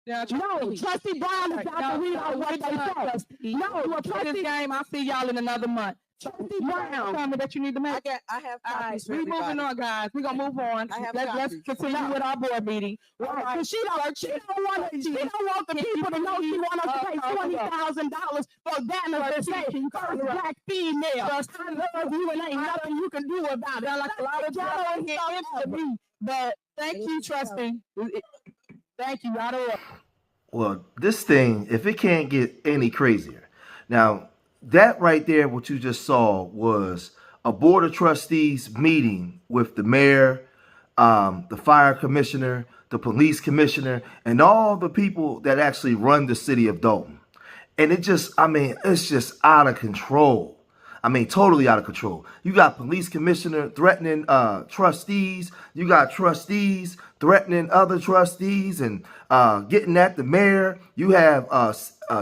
Yeah, No, Trustee Brown is about to read out what they say. No, Trustee this game. I'll see y'all in another month. Trustee Brown. Comment that you need to make. I have copies for We everybody. moving on, guys. We're gonna move on. I have Let's copies. continue with our board meeting. Right. Because she don't want the people to know she want us to pay $20,000 for that to say first black female. I love you and ain't nothing you can do about it. Like a lot of y'all here me, but thank you, Trustee. Thank you. Out of order. Well, this thing, if it can't get any crazier. Now, that right there, what you just saw was a board of trustees meeting with the mayor, the fire commissioner, the police commissioner, and all the people that actually run the city of Dolton. And it just, I mean, it's just out of control. I mean, totally out of control. You got police commissioner threatening trustees. You got trustees threatening other trustees and getting at the mayor. You have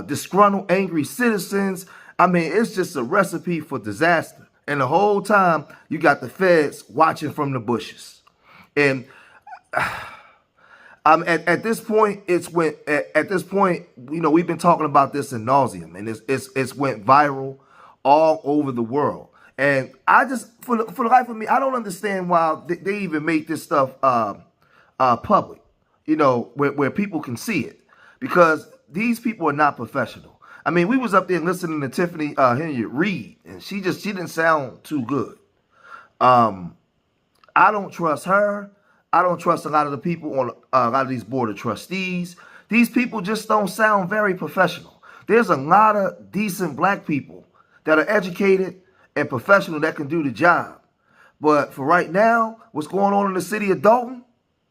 disgruntled, angry citizens. I mean, it's just a recipe for disaster. And the whole time, you got the feds watching from the bushes. And at this point, you know, we've been talking about this in nauseum, and it's went viral all over the world. And I just, for the life of me, I don't understand why they even make this stuff public, you know, where people can see it, because these people are not professional. I mean, we was up there listening to Tiffany Henyard read, and she didn't sound too good. I don't trust her. I don't trust a lot of the people on a lot of these board of trustees. These people just don't sound very professional. There's a lot of decent black people that are educated and professional that can do the job. But for right now, what's going on in the city of Dolton,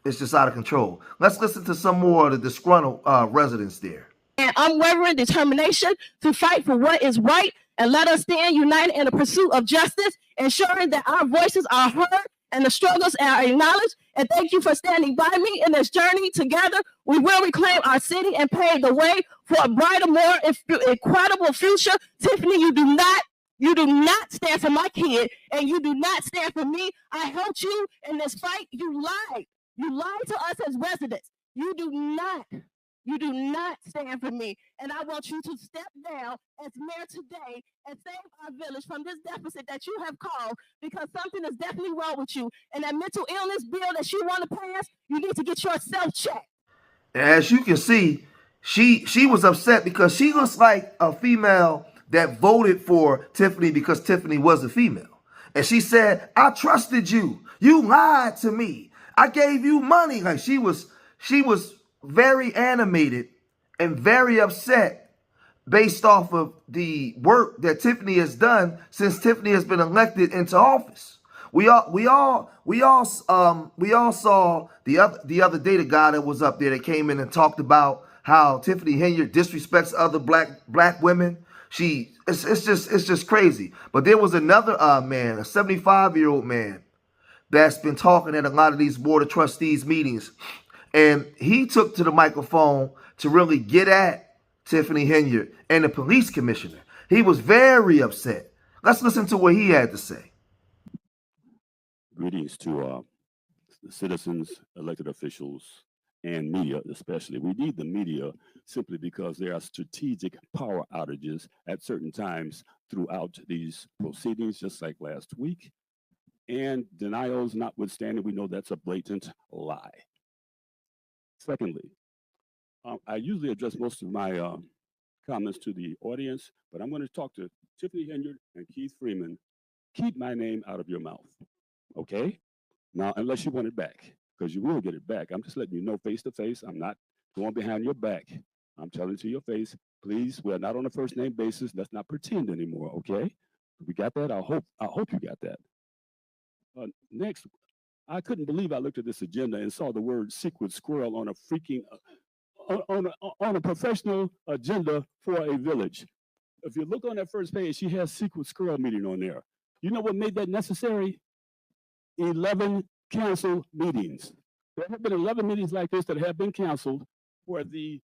it's just out of control. Let's listen to some more of the disgruntled residents there. And unwavering determination to fight for what is right, and let us stand united in the pursuit of justice, ensuring that our voices are heard and the struggles are acknowledged. And thank you for standing by me in this journey. Together, we will reclaim our city and pave the way for a brighter, more incredible future. Tiffany, you do not stand for my kid, and you do not stand for me. I helped you in this fight. You lied. You lied to us as residents. You do not stand for me. And I want you to step down as mayor today and save our village from this deficit that you have caused, because something is definitely wrong with you. And that mental illness bill that you want to pass, you need to get yourself checked. As you can see, she was upset because she looks like a female that voted for Tiffany because Tiffany was a female. And she said, I trusted you. You lied to me. I gave you money. Like she was very animated and very upset based off of the work that Tiffany has done since Tiffany has been elected into office. We all saw the other day the guy that was up there that came in and talked about how Tiffany Henyard disrespects other black women. It's just crazy. But there was another man, a 75-year-old man, that's been talking at a lot of these board of trustees meetings. And he took to the microphone to really get at Tiffany Henyard and the police commissioner. He was very upset. Let's listen to what he had to say. Greetings to citizens, elected officials, and media especially. We need the media simply because there are strategic power outages at certain times throughout these proceedings, just like last week. And denials notwithstanding, we know that's a blatant lie. Secondly, I usually address most of my comments to the audience, but I'm going to talk to Tiffany Henyard and Keith Freeman. Keep my name out of your mouth, okay? Now, unless you want it back, because you will get it back. I'm just letting you know face to face. I'm not going behind your back. I'm telling you to your face, please, we're not on a first name basis. Let's not pretend anymore, okay? We got that? I hope you got that. Next, I couldn't believe I looked at this agenda and saw the word secret squirrel on a freaking, on a professional agenda for a village. If you look on that first page, she has secret squirrel meeting on there. You know what made that necessary? 11 canceled meetings. There have been 11 meetings like this that have been canceled where the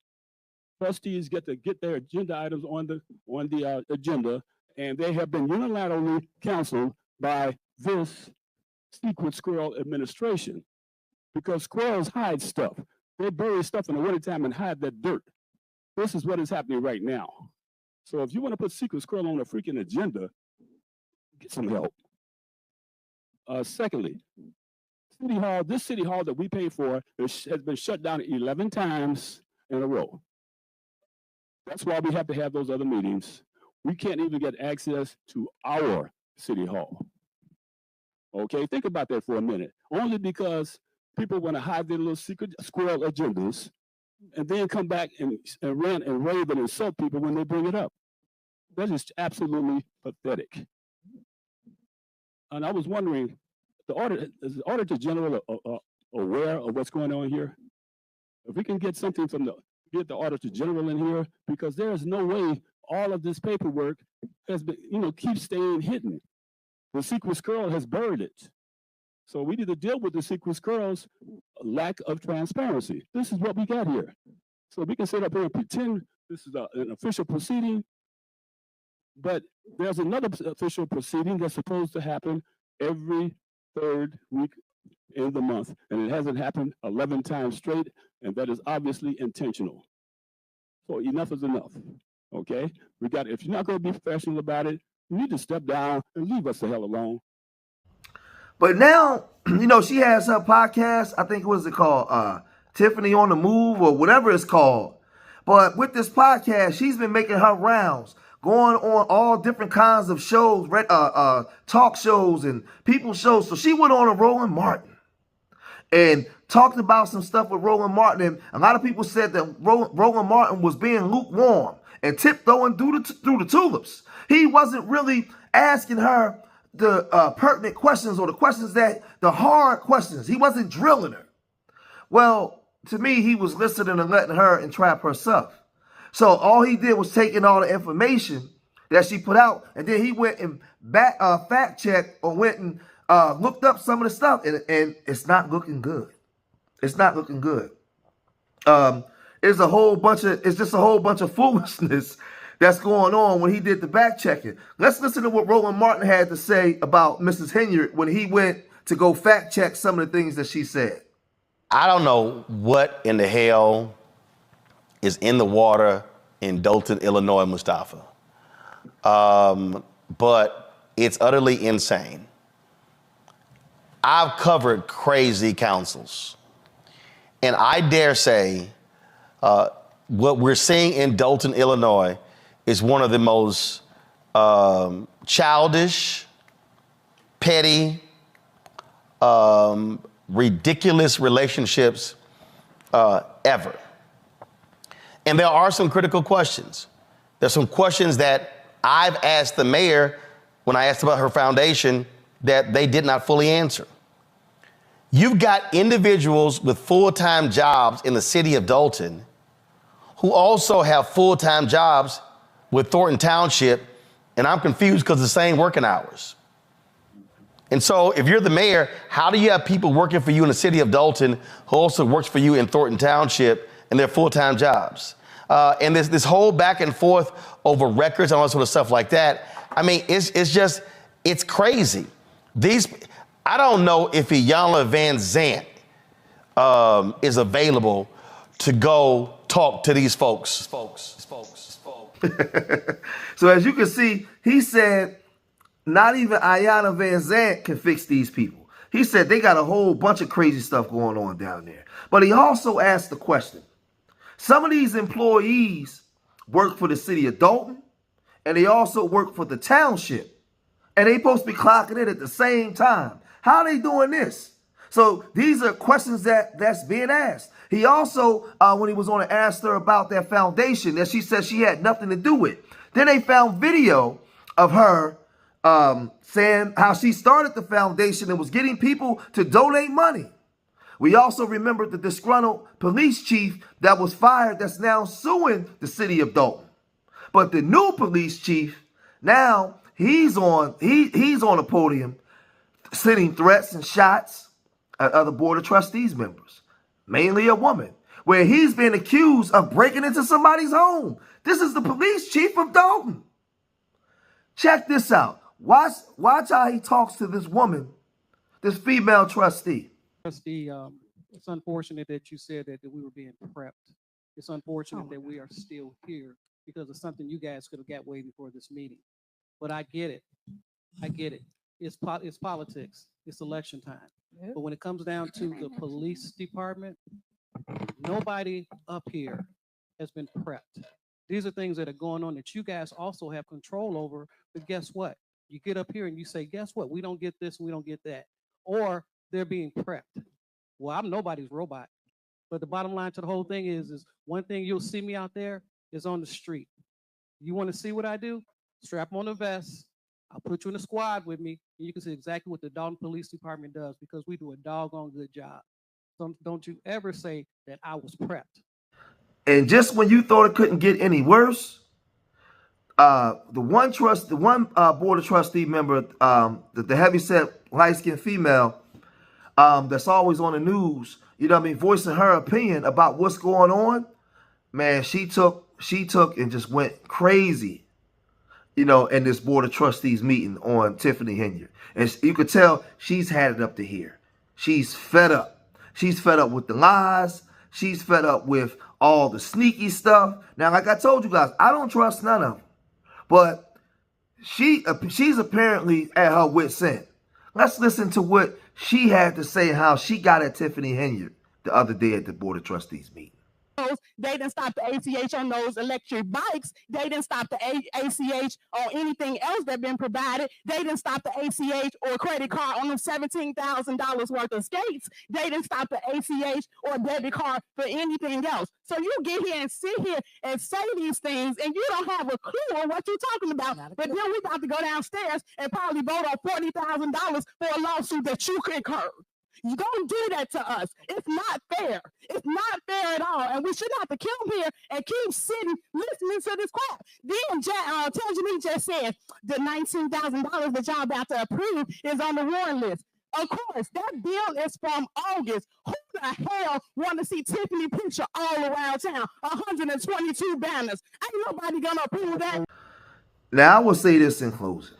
trustees get their agenda items on the agenda, and they have been unilaterally canceled by this secret squirrel administration, because squirrels hide stuff. They bury stuff in the wintertime and hide that dirt. This is what is happening right now. So if you want to put secret squirrel on a freaking agenda, get some help. Secondly, City Hall, this City Hall that we pay for has been shut down 11 times in a row. That's why we have to have those other meetings. We can't even get access to our City Hall. Okay, think about that for a minute. Only because people want to hide their little secret squirrel agendas and then come back and rant and rave and insult people when they bring it up. That is absolutely pathetic. And I was wondering, is the Auditor General aware of what's going on here? If we can get something from get the Auditor General in here, because there is no way all of this paperwork has been, keeps staying hidden. The secret squirrel has buried it. So we need to deal with the secret squirrel's lack of transparency. This is what we got here. So we can sit up here and pretend this is an official proceeding, but there's another official proceeding that's supposed to happen every third week in the month, and it hasn't happened 11 times straight, and that is obviously intentional. So enough is enough, okay? If you're not going to be professional about it, you need to step down and leave us the hell alone. But now, she has her podcast. I think, what is it called? Tiffany on the Move or whatever it's called. But with this podcast, she's been making her rounds, going on all different kinds of shows, talk shows and people shows. So she went on a Roland Martin and talked about some stuff with Roland Martin. And a lot of people said that Roland Martin was being lukewarm and tiptoeing through the tulips. He wasn't really asking her the pertinent questions or the hard questions. He wasn't drilling her. Well, to me, he was listening and letting her entrap herself. So all he did was taking all the information that she put out, and then he went and fact checked or went and looked up some of the stuff, and it's not looking good. It's not looking good. It's just a whole bunch of foolishness that's going on when he did the back checking. Let's listen to what Roland Martin had to say about Mrs. Henyard when he went to go fact check some of the things that she said. I don't know what in the hell is in the water in Dolton, Illinois, Mustafa. But it's utterly insane. I've covered crazy councils. And I dare say what we're seeing in Dolton, Illinois is one of the most childish, petty, ridiculous relationships ever. And there are some critical questions. There's some questions that I've asked the mayor when I asked about her foundation that they did not fully answer. You've got individuals with full-time jobs in the city of Dolton who also have full-time jobs with Thornton Township, and I'm confused because the same working hours. And so if you're the mayor, how do you have people working for you in the city of Dolton who also works for you in Thornton Township and their full-time jobs? And this whole back and forth over records and all that sort of stuff like that. I mean, it's crazy. I don't know if Iyanla Van Zant is available to go talk to these folks. So as you can see, he said not even Iyanla Van Zant can fix these people. He said they got a whole bunch of crazy stuff going on down there. But he also asked the question, some of these employees work for the city of Dolton, and they also work for the township. And they supposed to be clocking in at the same time. How are they doing this? So these are questions that's being asked. He also, when he was on, asked her about that foundation that she said she had nothing to do with. Then they found video of her saying how she started the foundation and was getting people to donate money. We also remember the disgruntled police chief that was fired that's now suing the city of Dolton. But the new police chief, now he's on a podium sending threats and shots at other Board of Trustees members, mainly a woman, where he's been accused of breaking into somebody's home. This is the police chief of Dolton. Check this out. Watch how he talks to this woman, this female trustee. Trustee It's unfortunate that you said that we were being prepped. It's unfortunate that we are still here because of something you guys could have got way before this meeting. But I get it. I get it. It's politics. It's election time. But when it comes down to the police department, nobody up here has been prepped. These are things that are going on that you guys also have control over. But guess what? You get up here and you say, guess what? We don't get this, we don't get that. Or they're being prepped. Well, I'm nobody's robot. But the bottom line to the whole thing is one thing you'll see me out there is on the street. You want to see what I do? Strap on the vest. I'll put you in a squad with me, and you can see exactly what the Dolton Police Department does because we do a doggone good job. So don't you ever say that I was prepped. And just when you thought it couldn't get any worse, the one board of trustee member, the heavyset light-skinned female, that's always on the news, you know what I mean, voicing her opinion about what's going on, man, she took and just went crazy, you know, in this board of trustees meeting on Tiffany Henyard. And you could tell she's had it up to here. She's fed up. She's fed up with the lies. She's fed up with all the sneaky stuff. Now, like I told you guys, I don't trust none of them. But she's apparently at her wit's end. Let's listen to what she had to say, how she got at Tiffany Henyard the other day at the Board of Trustees meeting. They didn't stop the ACH on those electric bikes. They didn't stop the ACH on anything else that been provided. They didn't stop the ACH or credit card on them $17,000 worth of skates. They didn't stop the ACH or debit card for anything else. So you get here and sit here and say these things, and you don't have a clue on what you're talking about. But then we about to go downstairs and probably vote on $40,000 for a lawsuit that you incurred. You don't do that to us. It's not fair. It's not fair at all. And we should have to come here and keep sitting, listening to this crap. Then Tangerine just said the $19,000 that y'all about to approve is on the warrant list. Of course, that bill is from August. Who the hell want to see Tiffany picture all around town? 122 banners. Ain't nobody gonna approve that. Now, I will say this in closing.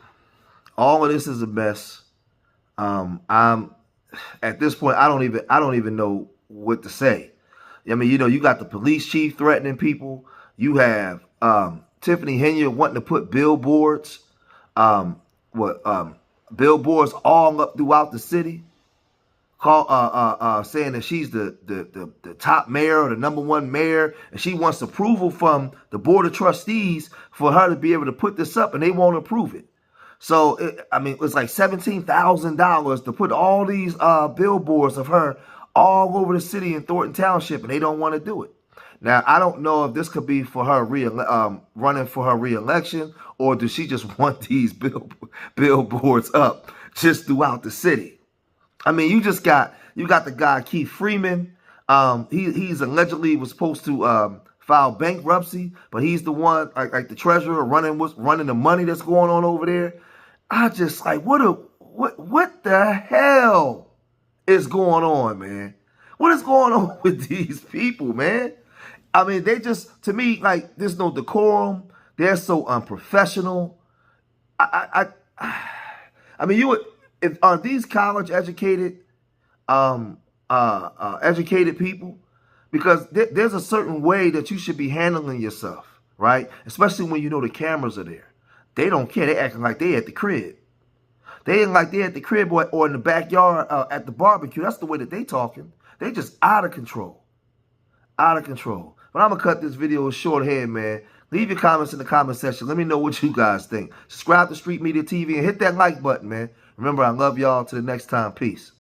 All of this is a mess. At this point, I don't even know what to say. I mean, you know, you got the police chief threatening people. You have Tiffany Henyard wanting to put billboards, billboards all up throughout the city, saying that she's the top mayor or the #1 mayor, and she wants approval from the board of trustees for her to be able to put this up, and they won't approve it. So, it's like $17,000 to put all these billboards of her all over the city in Thornton Township, and they don't want to do it. Now, I don't know if this could be for her running for her re-election, or does she just want these billboards up just throughout the city? I mean, you got the guy Keith Freeman. He's allegedly was supposed to file bankruptcy, but he's the one like the treasurer running the money that's going on over there. I just like what the hell is going on, man? What is going on with these people, man? I mean, they just, to me, like, there's no decorum. They're so unprofessional. I mean, are these college educated people? Because there's a certain way that you should be handling yourself, right? Especially when you know the cameras are there. They don't care. They acting like they at the crib. They ain't like they at the crib or in the backyard at the barbecue. That's the way that they talking. They just out of control. Out of control. But I'm going to cut this video short here, man. Leave your comments in the comment section. Let me know what you guys think. Subscribe to Street Media TV and hit that like button, man. Remember, I love y'all. Till the next time. Peace.